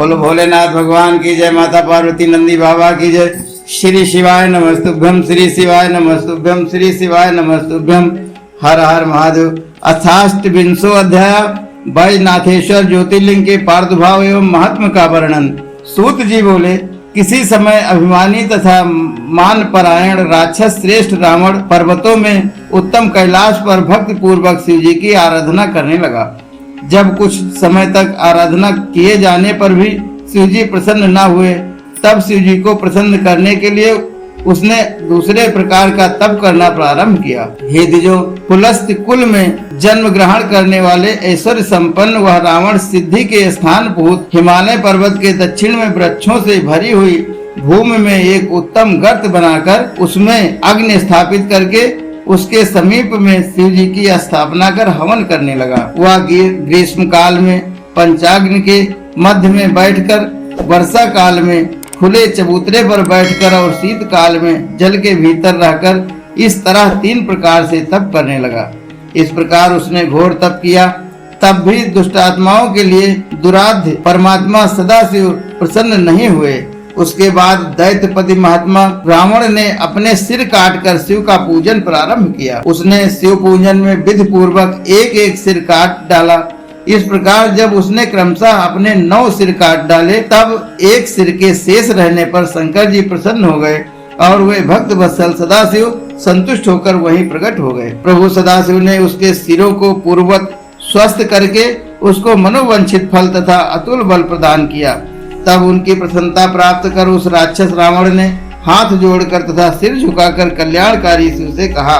बोलो भोलेनाथ भगवान की जय, माता पार्वती नंदी बाबा की जय। श्री शिवाय नमस्तुभ्यम, श्री शिवाय नमस्तुभ्यम, श्री शिवाय नमस्तुभ्यम। हर हर महादेव। अथाष्टविंशो अध्याय बैजनाथेश्वर ज्योतिर्लिंग के प्रादुर्भाव एवं महात्म का वर्णन। सूत जी बोले, किसी समय अभिमानी तथा मान परायण राक्षस श्रेष्ठ रावण पर्वतों में उत्तम कैलाश पर भक्ति पूर्वक शिव जी की आराधना करने लगा। जब कुछ समय तक आराधना किए जाने पर भी शिव जी प्रसन्न न हुए, तब शिव जी को प्रसन्न करने के लिए उसने दूसरे प्रकार का तप करना प्रारंभ किया। हे द्विजो, पुलस्त्य कुल में जन्म ग्रहण करने वाले ऐश्वर्य संपन्न वह रावण सिद्धि के स्थान भूत हिमालय पर्वत के दक्षिण में वृक्षों से भरी हुई भूमि में एक उत्तम गर्त बनाकर उसमें अग्नि स्थापित करके उसके समीप में शिव जी की स्थापना कर हवन करने लगा। वह ग्रीष्म काल में पंचाग्नि के मध्य में बैठकर, वर्षा काल में खुले चबूतरे पर बैठकर और शीत काल में जल के भीतर रहकर इस तरह 3 प्रकार से तप करने लगा। इस प्रकार उसने घोर तप किया, तब भी दुष्ट आत्माओं के लिए दुराध्य परमात्मा सदाशिव प्रसन्न नहीं हुए। उसके बाद दैत्यपति महात्मा रावण ने अपने सिर काटकर शिव का पूजन प्रारंभ किया। उसने शिव पूजन में विधि पूर्वक एक एक सिर काट डाला। इस प्रकार जब उसने क्रमशः अपने 9 सिर काट डाले, तब एक सिर के शेष रहने पर शंकर जी प्रसन्न हो गए और वे भक्त वत्सल सदाशिव संतुष्ट होकर वहीं प्रकट हो गए। प्रभु सदाशिव ने उसके सिरों को पूर्ववत स्वस्थ करके उसको मनोवांछित फल तथा अतुल बल प्रदान किया। तब उनकी प्रसन्नता प्राप्त कर उस राक्षस रावण ने हाथ जोड़कर तथा सिर झुकाकर कल्याणकारी शिव से कहा।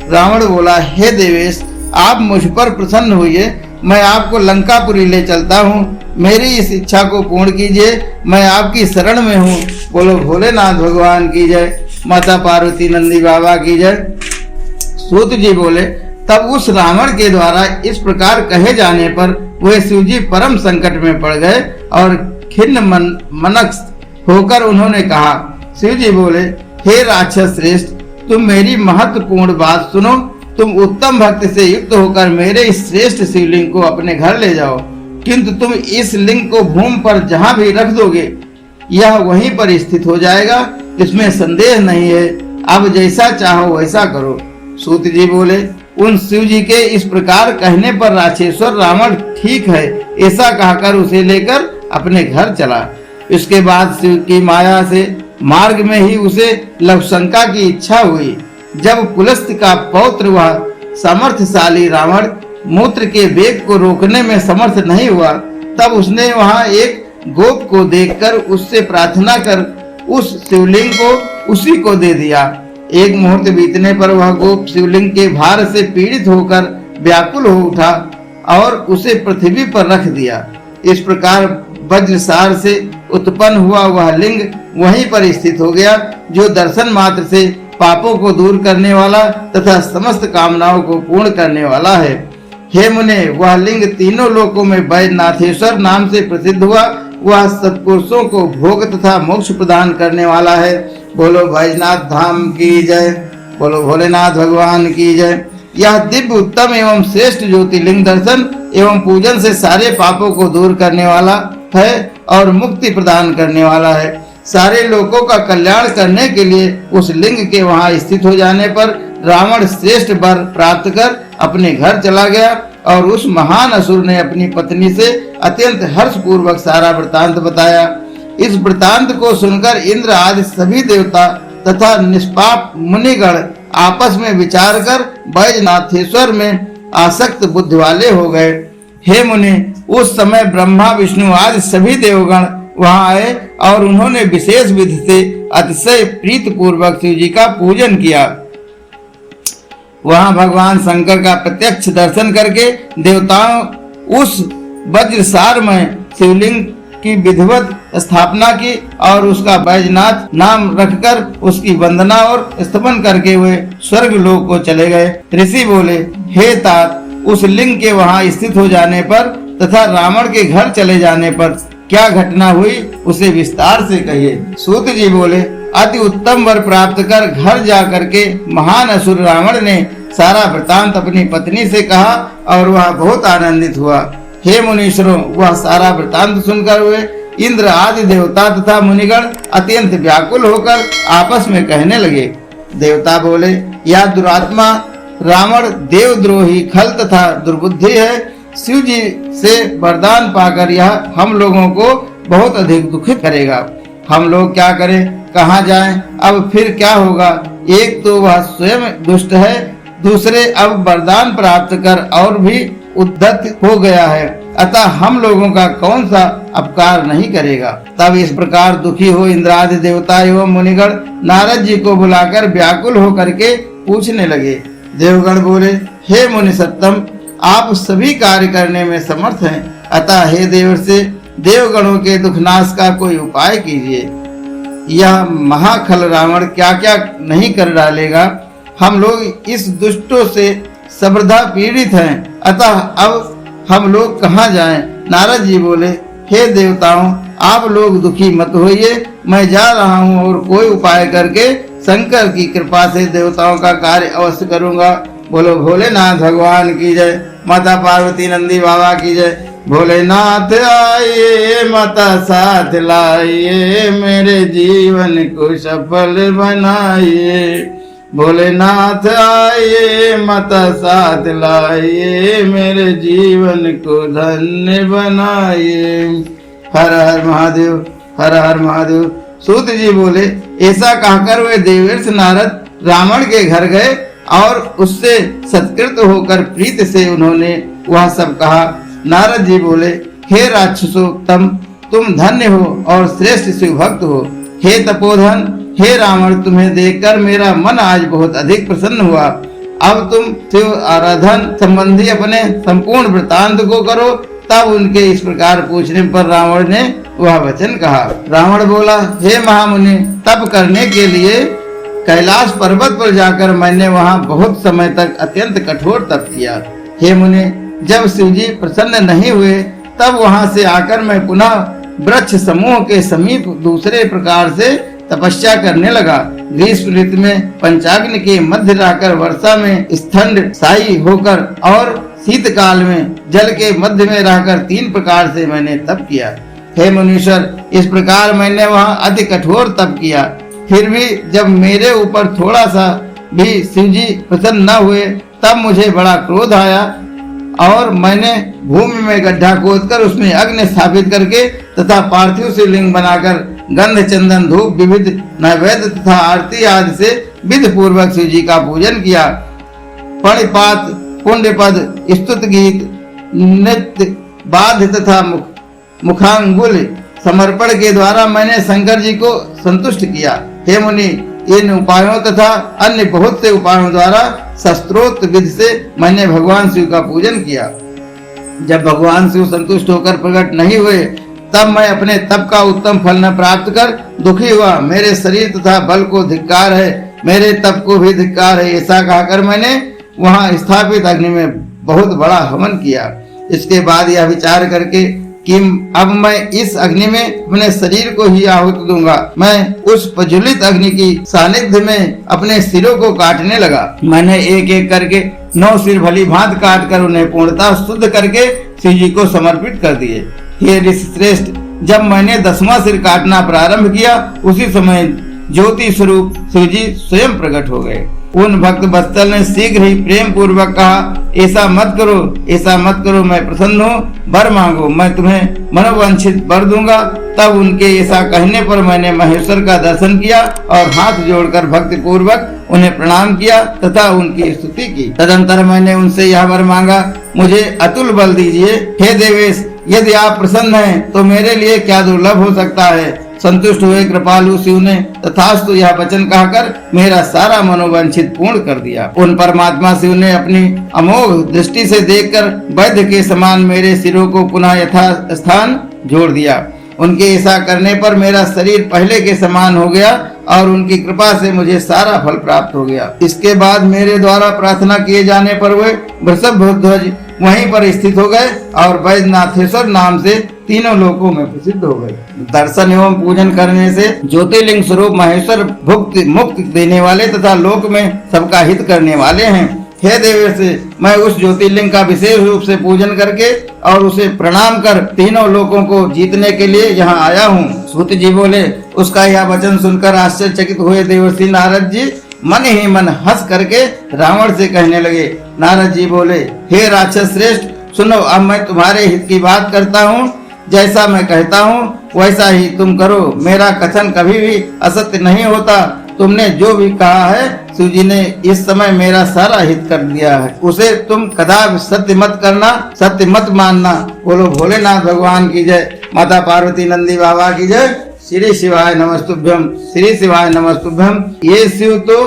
रावण बोला, हे देवेश, आप मुझ पर प्रसन्न हुए, मैं आपको लंकापुरी ले चलता हूँ। मेरी इस इच्छा को पूर्ण कीजिए, मैं आपकी शरण में हूँ। बोलो भोलेनाथ भगवान की जय, माता पार्वती नंदी बाबा की जय। सूत जी बोले, तब उस रावण के द्वारा इस प्रकार कहे जाने पर वे शिव जी परम संकट में पड़ गए और खिन्न मनक होकर उन्होंने कहा। शिव जी बोले, हे राक्षस श्रेष्ठ, तुम मेरी महत्वपूर्ण बात सुनो। तुम उत्तम भक्ति से युक्त होकर मेरे इस श्रेष्ठ शिवलिंग को अपने घर ले जाओ, किंतु तुम इस लिंग को भूमि पर जहाँ भी रख दोगे यह वहीं पर स्थित हो जाएगा, इसमें संदेह नहीं है। अब जैसा चाहो वैसा करो। सूत जी बोले, उन शिव जी के इस प्रकार कहने पर राक्षेश्वर रावण ठीक है ऐसा कहकर उसे लेकर अपने घर चला। इसके बाद शिव की माया से मार्ग में ही उसे लवशंका की इच्छा हुई। जब पुलस्त्य का पौत्र वह सामर्थ्यशाली रावण मूत्र के वेग को रोकने में समर्थ नहीं हुआ, तब उसने वहां एक गोप को देखकर उससे प्रार्थना कर उस शिवलिंग को उसी को दे दिया। एक मुहूर्त बीतने पर वह गोप शिवलिंग के भार से पीड़ित होकर व्याकुल हो उठा और उसे पृथ्वी पर रख दिया। इस प्रकार वज्रसार से उत्पन्न हुआ वह लिंग वहीं पर स्थित हो गया, जो दर्शन मात्र से पापों को दूर करने वाला तथा समस्त कामनाओं को पूर्ण करने वाला है। हे मुने, वह लिंग तीनों लोकों में बैजनाथेश्वर नाम से प्रसिद्ध हुआ। वह सत्पुरुषों को भोग तथा मोक्ष प्रदान करने वाला है। बोलो बैजनाथ धाम की जय, बोलो भोलेनाथ भगवान की जय। यह दिव्य उत्तम एवं श्रेष्ठ ज्योतिर्लिंग दर्शन एवं पूजन से सारे पापों को दूर करने वाला है और मुक्ति प्रदान करने वाला है। सारे लोगों का कल्याण करने के लिए उस लिंग के वहां स्थित हो जाने पर रावण श्रेष्ठ वर प्राप्त कर अपने घर चला गया और उस महान असुर ने अपनी पत्नी से अत्यंत हर्ष पूर्वक सारा वृतांत बताया। इस वृतांत को सुनकर इंद्र आदि सभी देवता तथा निष्पाप मुनिगण आपस में विचार कर बैजनाथेश्वर में आसक्त बुद्धि वाले हो गए। हे मुनि, उस समय ब्रह्मा विष्णु आदि सभी देवगण वहां आए और उन्होंने विशेष विधि से अतिशय प्रीत पूर्वक शिव जी का पूजन किया। वहां भगवान शंकर का प्रत्यक्ष दर्शन करके देवताओं उस वज्रसार में शिवलिंग की विधिवत स्थापना की और उसका बैजनाथ नाम रखकर उसकी वंदना और स्तवन करके वे स्वर्ग लोक को चले गए। ऋषि बोले, हे तात, उस लिंग के वहां स्थित हो जाने पर तथा रावण के घर चले जाने पर क्या घटना हुई उसे विस्तार से कहिए। सूत जी बोले, अति उत्तम वर प्राप्त कर घर जा करके महान असुर रावण ने सारा वृतांत अपनी पत्नी से कहा और वह बहुत आनंदित हुआ। हे मुनीश्वरों, वह सारा वृतांत सुनकर वे इंद्र आदि देवता तथा मुनिगण अत्यंत व्याकुल होकर आपस में कहने लगे। देवता बोले, यह दुरात्मा रावण देवद्रोही, खल तथा दुर्बुद्धि है। शिव जी से वरदान पाकर यह हम लोगों को बहुत अधिक दुखित करेगा। हम लोग क्या करें, कहाँ जाएं? अब फिर क्या होगा? एक तो वह स्वयं दुष्ट है, दूसरे अब वरदान प्राप्त कर और भी उद्धत हो गया है, अतः हम लोगों का कौन सा अपकार नहीं करेगा। तब इस प्रकार दुखी हो इंद्रादि देवता एवं मुनिगण नारद जी को बुलाकर व्याकुल होकर के पूछने लगे। देवगण बोले, हे मुनि सत्तम, आप सभी कार्य करने में समर्थ हैं, अतः हे देवर्षि देवगणों के दुखनाश का कोई उपाय कीजिए। यह महाखल रावण क्या क्या नहीं कर डालेगा। हम लोग इस दुष्टों से सर्वदा पीड़ित हैं, अतः अब हम लोग कहाँ जाएं? नारद जी बोले, हे देवताओं, आप लोग दुखी मत होइए, मैं जा रहा हूँ और कोई उपाय करके शंकर की कृपा से देवताओं का कार्य अवश्य करूँगा। बोलो भोलेनाथ भगवान की जय, माता पार्वती नंदी बाबा की जय। भोलेनाथ आइए, माता साथ लाइए, मेरे जीवन को सफल बनाइए। भोलेनाथ आइए, माता साथ लाइए, मेरे जीवन को धन्य बनाइए। हर हर महादेव, हर हर महादेव। सूत जी बोले, ऐसा कहकर वे देवर्षि नारद रावण के घर गए और उससे सत्कृत होकर प्रीत से उन्होंने वह सब कहा। नारद जी बोले, हे राक्षसों, तुम धन्य हो और श्रेष्ठ शिव भक्त हो। हे तपोधन, हे रावण, तुम्हें देखकर मेरा मन आज बहुत अधिक प्रसन्न हुआ। अब तुम शिव आराधन संबंधी अपने संपूर्ण वृतांत को करो। तब उनके इस प्रकार पूछने पर रावण ने वह वचन कहा। रावण बोला, हे महामुनि, तप करने के लिए कैलाश पर्वत पर जाकर मैंने वहां बहुत समय तक अत्यंत कठोर तप किया। हे मुनि, जब शिवजी प्रसन्न नहीं हुए तब वहां से आकर मैं पुनः वृक्ष समूह के समीप दूसरे प्रकार से तपस्या करने लगा। ग्रीष्म ऋतु में पंचाग्नि के मध्य रहकर, वर्षा में स्तंड साई होकर और शीतकाल में जल के मध्य में रहकर 3 प्रकार से मैंने तप किया। हे मुनीश्वर, इस प्रकार मैंने वहाँ अति कठोर तप किया। फिर भी जब मेरे ऊपर थोड़ा सा भी शिवजी प्रसन्न न हुए तब मुझे बड़ा क्रोध आया और मैंने भूमि में गड्ढा खोदकर उसमें अग्नि स्थापित करके तथा पार्थिव से लिंग बनाकर गंध चंदन धूप विविध नैवेद्य तथा आरती आदि से विधि पूर्वक शिव जी का पूजन किया। पणिपात, पुण्यपद, स्तुत गीत, नृत्य, बाध्य तथा मुखांगुल समर्पण के द्वारा मैंने शंकर जी को संतुष्ट किया। हे मुनि, इन उपायों तथा अन्य बहुत से उपायों द्वारा शस्त्रोक्त विधि से मैंने भगवान शिव का पूजन किया। जब भगवान शिव संतुष्ट होकर प्रकट नहीं हुए तब मैं अपने तप का उत्तम फल न प्राप्त कर दुखी हुआ। मेरे शरीर तथा बल को धिक्कार है, मेरे तप को भी धिक्कार है। ऐसा कहकर मैंने वहां स्थापित अग्नि में बहुत बड़ा हवन किया। इसके बाद यह विचार करके कि अब मैं इस अग्नि में अपने शरीर को ही आहुति दूंगा, मैं उस प्रज्वलित अग्नि की सानिध्य में अपने सिरों को काटने लगा। मैंने एक एक करके 9 सिर भली भांत काट कर उन्हें पूर्णतः शुद्ध करके शिव जी को समर्पित कर दिए। हे ऋषि श्रेष्ठ, जब मैंने 10वां सिर काटना प्रारंभ किया उसी समय ज्योति स्वरूप शिव जी स्वयं प्रकट हो गए। उन भक्त वत्सल ने शीघ्र ही प्रेम पूर्वक कहा, ऐसा मत करो, ऐसा मत करो, मैं प्रसन्न हूँ, वर मांगो, मैं तुम्हें मनोवांछित वर दूंगा। तब उनके ऐसा कहने पर मैंने महेश्वर का दर्शन किया और हाथ जोड़कर भक्ति पूर्वक उन्हें प्रणाम किया तथा उनकी स्तुति की। तदंतर मैंने उनसे यह वर मांगा, मुझे अतुल बल दीजिए। हे देवेश, यदि आप प्रसन्न हैं तो मेरे लिए क्या दुर्लभ हो सकता है। संतुष्ट हुए कृपालु शिव ने तथास्तु यह वचन कहकर मेरा सारा मनोवांछित पूर्ण कर दिया। उन परमात्मा शिव ने अपनी अमोघ दृष्टि से देखकर वैद्य के समान मेरे सिरों को पुनः यथा स्थान जोड़ दिया। उनके ऐसा करने पर मेरा शरीर पहले के समान हो गया और उनकी कृपा से मुझे सारा फल प्राप्त हो गया। इसके बाद मेरे द्वारा प्रार्थना किए जाने पर वे वृषभ ध्वज वहीं पर स्थित हो गए और वैद्यनाथेश्वर नाम से तीनों लोकों में प्रसिद्ध हो गए। दर्शन एवं पूजन करने से ज्योतिर्लिंग स्वरूप महेश्वर भुक्ति मुक्ति देने वाले तथा लोक में सबका हित करने वाले हैं। हे देवर्षि, मैं उस ज्योतिर्लिंग का विशेष रूप से पूजन करके और उसे प्रणाम कर तीनों लोकों को जीतने के लिए यहाँ आया हूँ। सूत जी बोले, उसका यह वचन सुनकर आश्चर्यचकित हुए देवर्षि नारद जी मन ही मन हंस करके रावण से कहने लगे। नारद जी बोले, हे राक्षस श्रेष्ठ, सुनो, अब मैं तुम्हारे हित की बात करता हूँ। जैसा मैं कहता हूँ वैसा ही तुम करो। मेरा कथन कभी भी असत्य नहीं होता। तुमने जो भी कहा है शिव जी ने इस समय मेरा सारा हित कर दिया है। उसे तुम कदापि सत्य मत करना, सत्य मत मानना। बोलो भोलेनाथ भगवान की जय, माता पार्वती नंदी बाबा की जय। श्री शिवाय नमस्तुभ्यम, श्री शिवाय नमस्तुभ्यम। ये शिव तो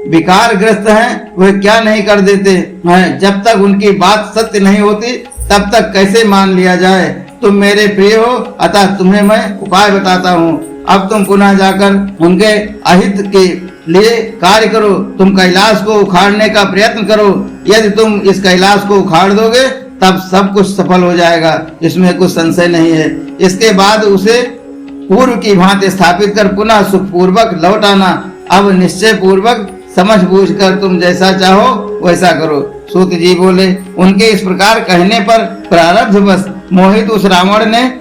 विकार ग्रस्त हैं, वे क्या नहीं कर देते हैं। जब तक उनकी बात सत्य नहीं होती तब तक कैसे मान लिया जाए। तुम मेरे प्रिय हो, अतः तुम्हें मैं उपाय बताता हूँ। अब तुम पुनः जाकर उनके अहित के लिए कार्य करो। तुम कैलाश को उखाड़ने का प्रयत्न करो। यदि तुम इस कैलाश को उखाड़ दोगे तब सब कुछ सफल हो जाएगा, इसमें कुछ संशय नहीं है। इसके बाद उसे पूर्व की भांति स्थापित कर पुनः सुखपूर्वक लौट आना। अब निश्चय पूर्वक समझ बूझ कर तुम जैसा चाहो वैसा करो। सूत जी बोले, उनके इस प्रकार कहने पर प्रारब्धवश मोहित उस रावण ने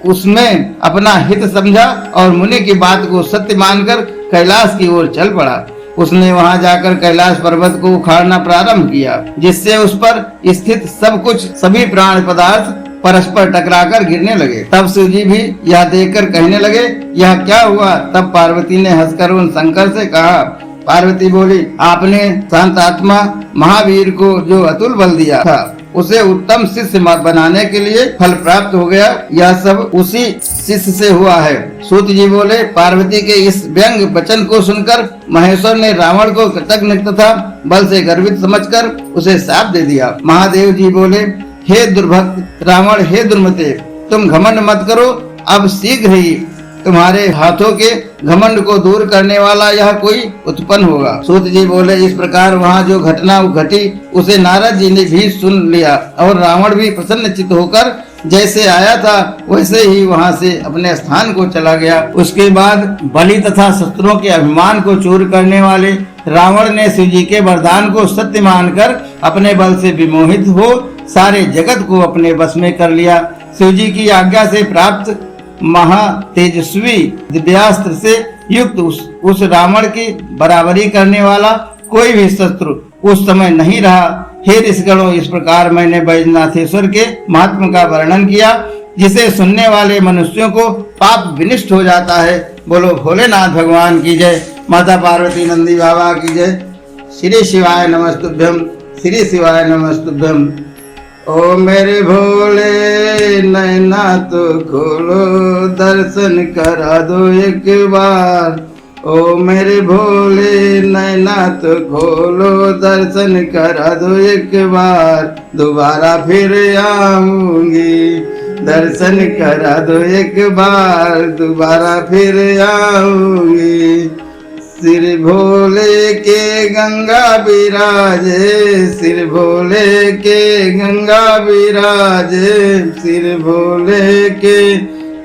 उसमें अपना हित समझा और मुनि की बात को सत्य मानकर कैलाश की ओर चल पड़ा। उसने वहां जाकर कैलाश पर्वत को उखाड़ना प्रारंभ किया, जिससे उस पर स्थित सब कुछ, सभी प्राण पदार्थ परस्पर टकराकर गिरने लगे। तब शिव जी भी यह देखकर कहने लगे, यह क्या हुआ। तब पार्वती ने हंसकर उन शंकर से कहा। पार्वती बोली, आपने शांत आत्मा महावीर को जो अतुल बल दिया था उसे उत्तम शिष्य बनाने के लिए फल प्राप्त हो गया। यह सब उसी शिष्य से हुआ है। सूत जी बोले, पार्वती के इस व्यंग वचन को सुनकर महेश्वर ने रावण को कृतज्ञ तथा बल से गर्वित समझकर उसे शाप दे दिया। महादेव जी बोले, हे दुर्भक्त रावण, हे दुर्मते, तुम घमंड मत करो। अब शीघ्र ही तुम्हारे हाथों के घमंड को दूर करने वाला यह कोई उत्पन्न होगा। सूत जी बोले, इस प्रकार वहाँ जो घटना घटी उसे नारद जी ने भी सुन लिया और रावण भी प्रसन्नचित्त होकर जैसे आया था वैसे ही वहाँ से अपने स्थान को चला गया। उसके बाद बलि तथा शस्त्रों के अभिमान को चूर करने वाले रावण ने शिव जी के वरदान को सत्य मानकर अपने बल से विमोहित हो सारे जगत को अपने बस में कर लिया। शिव जी की आज्ञा से प्राप्त महा तेजस्वी दिव्यास्त्र से युक्त उस रावण की बराबरी करने वाला कोई भी शत्रु उस समय नहीं रहा। हे ऋषिगणों, इस प्रकार मैंने बैजनाथेश्वर के महात्मा का वर्णन किया, जिसे सुनने वाले मनुष्यों को पाप विनिष्ट हो जाता है। बोलो भोलेनाथ भगवान की जय, माता पार्वती नंदी बाबा की जय। श्री शिवाय नमस्तुभ्यम, श्री शिवाय नमस्तुभ्यम। ओ मेरे भोले नैना तो खोलो, दर्शन करा दो एक बार। ओ मेरे भोले नैना तो खोलो, दर्शन करा दो एक बार। दोबारा फिर आऊंगी, दर्शन करा दो एक बार। दोबारा फिर आऊंगी। सिर भोले के गंगा विराजे, सिर भोले के गंगा विराजे। सिर भोले के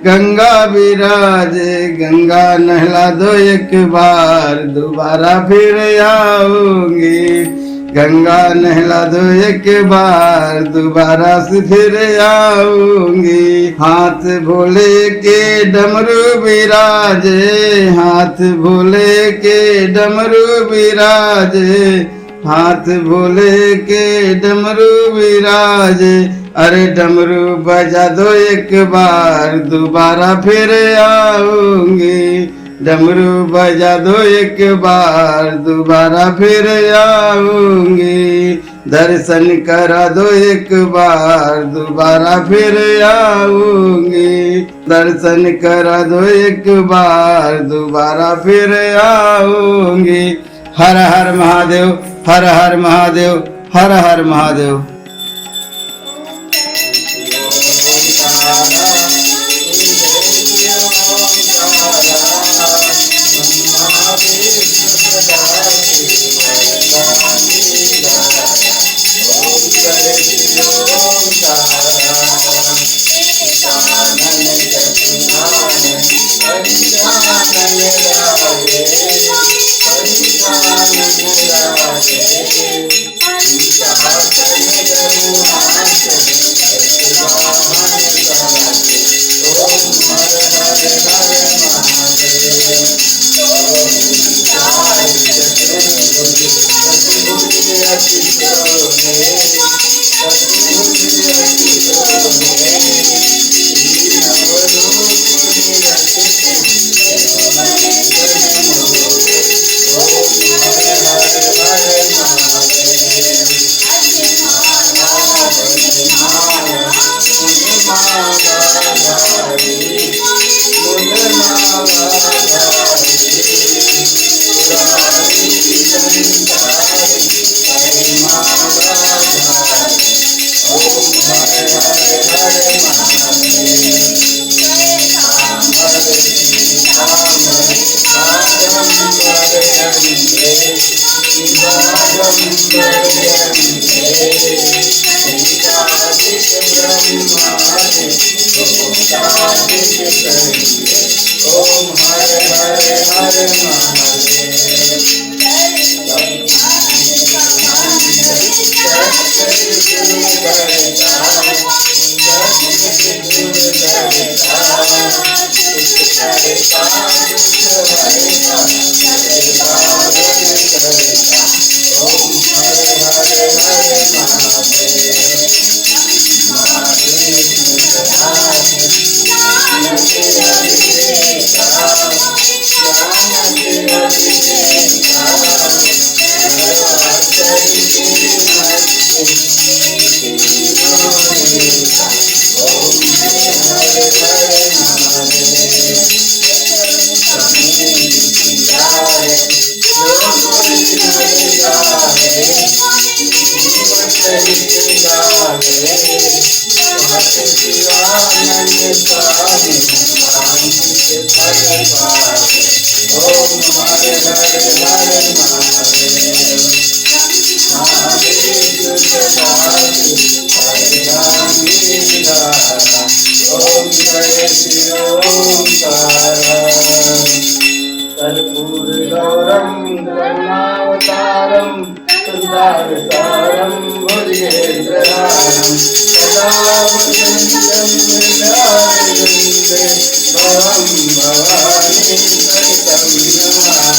गंगा विराजे। गंगा नहला दो एक बार, दोबारा फिर आऊंगी। गंगा नहला दो एक बार, दोबारा से फिर आऊंगी। हाथ भोले के डमरू विराजे, हाथ भोले के डमरू विराजे। हाथ भोले के डमरू विराजे। अरे डमरू बजा दो एक बार, दोबारा फिर आऊंगी। डमरू बजा दो एक बार, दोबारा फिर आऊंगी। दर्शन करा दो एक बार, दोबारा फिर आऊंगी। दर्शन करा दो एक बार, दोबारा फिर आऊंगी। हर हर महादेव, हर हर महादेव, हर हर महादेव। हरि कर्पूरगौरं करुणावतारं संसारसारं भुजगेन्द्रहारं सदा वसन्तं हृदयारविन्दे भवं भवानी सहितं नमामि।